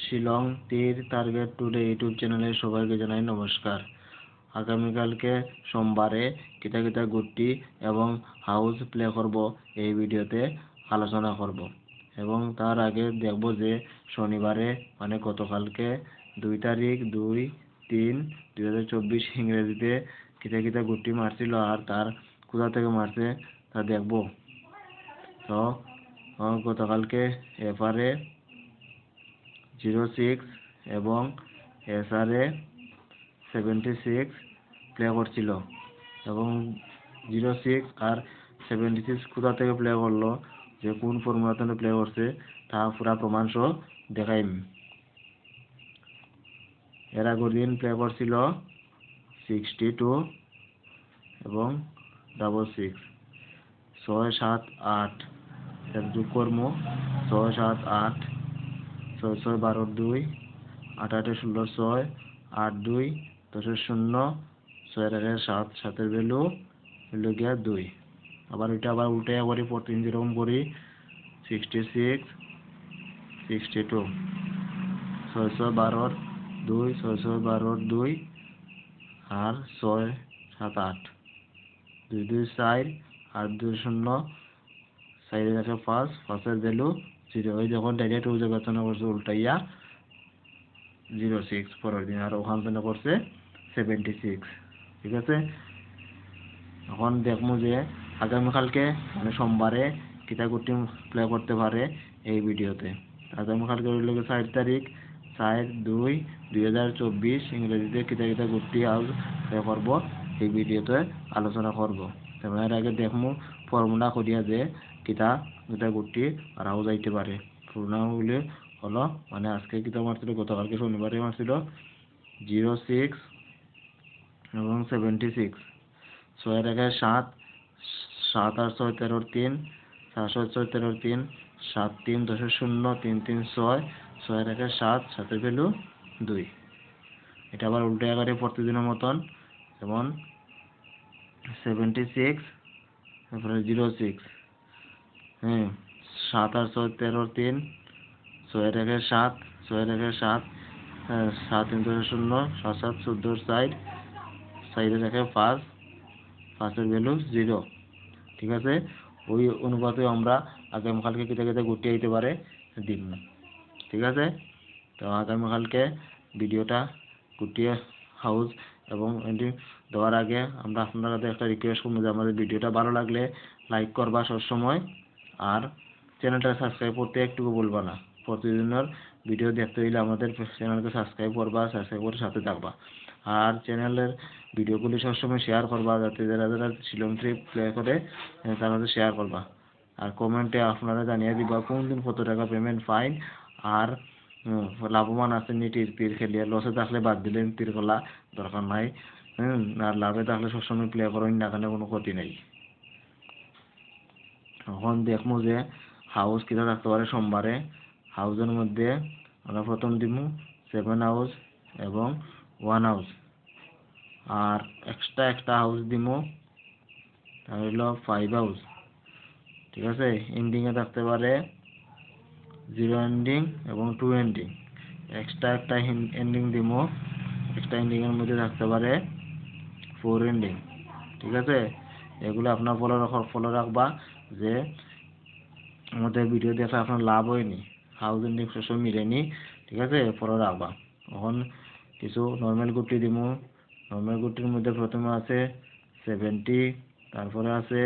শিলং তীর target today YouTube চ্যানেলে সবাইকে জানাই নমস্কার। আগামীকালকে সোমবারে কিতা কিতা গুটি এবং হাউস প্লে করব এই ভিডিওতে আলোচনা করব এবং তার আগে দেখব যে শনিবারে মানে গতকালকে 2 তারিখ 2/3/2024 ইংরেজিতে কিতা কিতা গুটি মারছিল আর তার কোথা থেকে মারছে তা দেখব। তো গতকালকে এফআরএ 06 এবং এসআরএ 76 প্লে করছিল এবং 06 আর 76 কোথা থেকে প্লে করলো, যে কোন ফর্মুলাতে প্লে করছে তা পুরা প্রমাণ সহ দেখাইম। এর আগের দিন প্লে করছিল 62 এবং 66 6 7 8 এর যোগ কর্ম 6 7 8 6 6 12 2 8 8 16 6 8 2 10 0 6 7 7 ভ্যালু হলো গিয়া 2। আবার এটা আবার উল্টে করি প্রতিদিন যেরকম করি 66 62 6 6 12 2 6 6 12 2 আর 6 7 8 2 2 4 8 2 0 4 রেখে 5 5 এর ভ্যালু 0। ওই যখন ডাইরেক্ট ওই জায়গা থেকে করছে উল্টাইয়া 06 পরের দিন আর ওখান থেকে করছে 76। ঠিক আছে, এখন দেখবো যে আগামীকালকে মানে সোমবারে কিতা গুটি প্লে করতে পারে এই ভিডিওতে। আগামীকালকে হইল 4 তারিখ 4/2/2024 ইংরেজিতে কিতা কিতা গুটি আজ প্লে করবো এই ভিডিওতে আলোচনা করব। তবে এর আগে দেখবো ফর্মুলা করিয়া যে কিতা কিতা গুটি আর আও যাইতে পারে। ফর্মুলাগুলি হলো মানে আজকে কিতা মারছিল, গতকালকে শনিবারে মারছিল 06 এবং 76 6 রেখে 7 7 আর 6 13 3 7 6 6 13 3 7 3 10 0 3 3 6 6 রেখে 7 7 ভ্যালু 2। এটা আবার উল্টে আকারে প্রতিদিনের মতন যেমন 76 তারপরে 06 7 আর 6 13 3 6 রেখে 7 6 রেখে 7 7 3 10 0 7 7 14 4 4 রেখে 5 5 এর ভ্যালু 0। ঠিক আছে, ওই অনুপাতে আমরা আগামীকালকে কিতা কিতা গুটি আইতে পারে দিব। ঠিক আছে, তো আগামীকালকে ভিডিওটা গুটি হাউস এবং এন্ট্রি দেওয়ার আগে আমরা আপনার কাছে একটা রিকোয়েস্ট করবো যে আমাদের ভিডিওটা ভালো লাগলে লাইক করবা সবসময়, আর চ্যানেলটা সাবস্ক্রাইব করতে একটুকু বলবা না। প্রতিদিনের ভিডিও দেখতে হইলে আমাদের চ্যানেলকে সাবস্ক্রাইব করবা, সাবস্ক্রাইব করে সাথে থাকবা, আর চ্যানেলের ভিডিওগুলি সবসময় শেয়ার করবা যাতে যারা যারা শিলং ট্রিপ প্লে করে তার মধ্যে শেয়ার করবা। আর কমেন্টে আপনারা জানিয়ে দিবা কোন দিন কত টাকা পেমেন্ট ফাইন আর লাভবান আছেন নি তীর খেলিয়া। লসে থাকলে বাদ দিলেন, তীর খেলা দরকার নাই। আর লাভে থাকলে সবসময় প্লে করেন না, কেন কোনো ক্ষতি নেই। এখন দেখবো যে হাউস কিনা থাকতে পারে সোমবারে। হাউসের মধ্যে আমরা প্রথম দিব 7 হাউস এবং 1 হাউস, আর এক্সট্রা একটা হাউস দিব তাহলে হলো 5 হাউস। ঠিক আছে, এন্ডিংয়ে থাকতে পারে 0 এন্ডিং এবং 2 এন্ডিং। এক্সট্রা একটা এন্ডিং দিব, এক্সট্রা এন্ডিং এর মধ্যে থাকতে পারে 4 এন্ডিং। ঠিক আছে, এগুলো আপনার ফলো রাখবা যে আমাদের ভিডিও দেখে আপনার লাভ হয়নি, হাউস এন্ডিং সবসময় মিলেনি। ঠিক আছে, ফলো রাখবা। এখন কিছু নর্মাল গুটি দিব। নর্মাল গুটির মধ্যে প্রথমে আছে 70, তারপরে আছে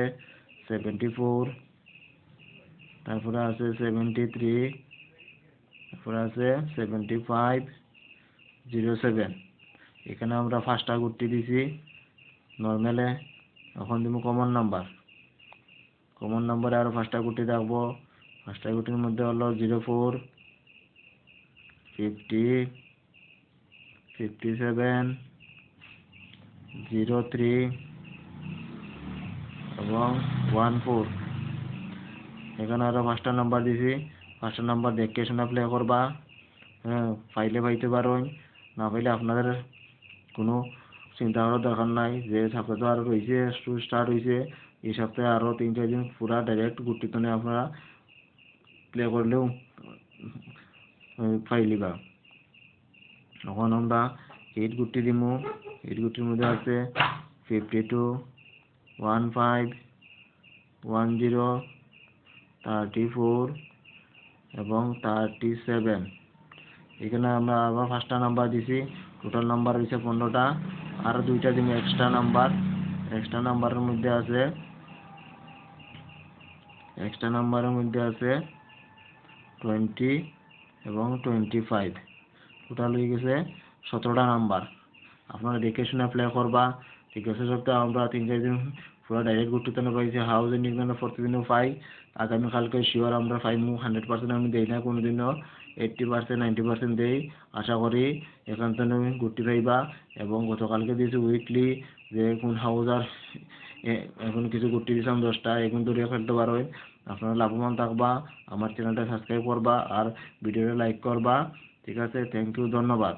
74, তারপরে আছে 73, তারপরে আছে 75 07। এখানে আমরা 5টা গুটি দিছি নর্মালে। এখন দিব কমন নাম্বার। কমন নাম্বারে আরো 5টা গুটি রাখবো। 5টা গুটির মধ্যে হলো 04 50 57 03 এবং 14। এখানে আরো 5টা নাম্বার দিছি। 5টা নাম্বার দেখে শুনে প্লে করবা। পাইলে পাইতে পারোই, না পাইলে আপনাদের কোনো চিন্তা করার দরকার নাই। যে সপ্তাহ তো আরো রয়েছে, স্টার্ট হয়েছে, এই সপ্তাহে আরো 3-4 দিন পুরা ডাইরেক্ট গুটি তো আপনারা প্লে করলেও পাইলিবা। এখন আমরা হিট গুটি দিমু। হিট গুটির মধ্যে আছে 52, 15, 10, 34 এবং 37। এখানে আমরা আবার 5টা নাম্বার দিছি, টোটাল নাম্বার হয়েছে 15টা। আর 2টা দিমু এক্সট্রা নাম্বার। এক্সট্রা নাম্বারের মধ্যে আছে 20 এবং 25। টোটাল হয়ে গেছে 17টা নাম্বার। আপনারা দেখে শুনে প্লে করবা। ঠিক আছে, সপ্তাহে আমরা 3-4 দিন পুরো ডাইরেক্ট ঘুরতে পাইছি। হাউস এন্ডিং প্রতিদিনও পাই। আগামীকালকে শিওর আমরা পাইমু। 100% আমি দেই না কোনোদিনও, 80% 90% দেই। আশা করি এখান থেকে ঘুরতে পাইবা। এবং গতকালকে দিয়েছি উইকলি, যে কোন হাউস আর এখন কিছু ঘুরতে দিয়েছিলাম 10টা, এখন ধরে ফেলতে পারো। আপনারা লাভবান থাকবা। আমার চ্যানেলটা সাবস্ক্রাইব করবা আর ভিডিওটা লাইক করবা। ঠিক আছে, থ্যাংক ইউ, ধন্যবাদ।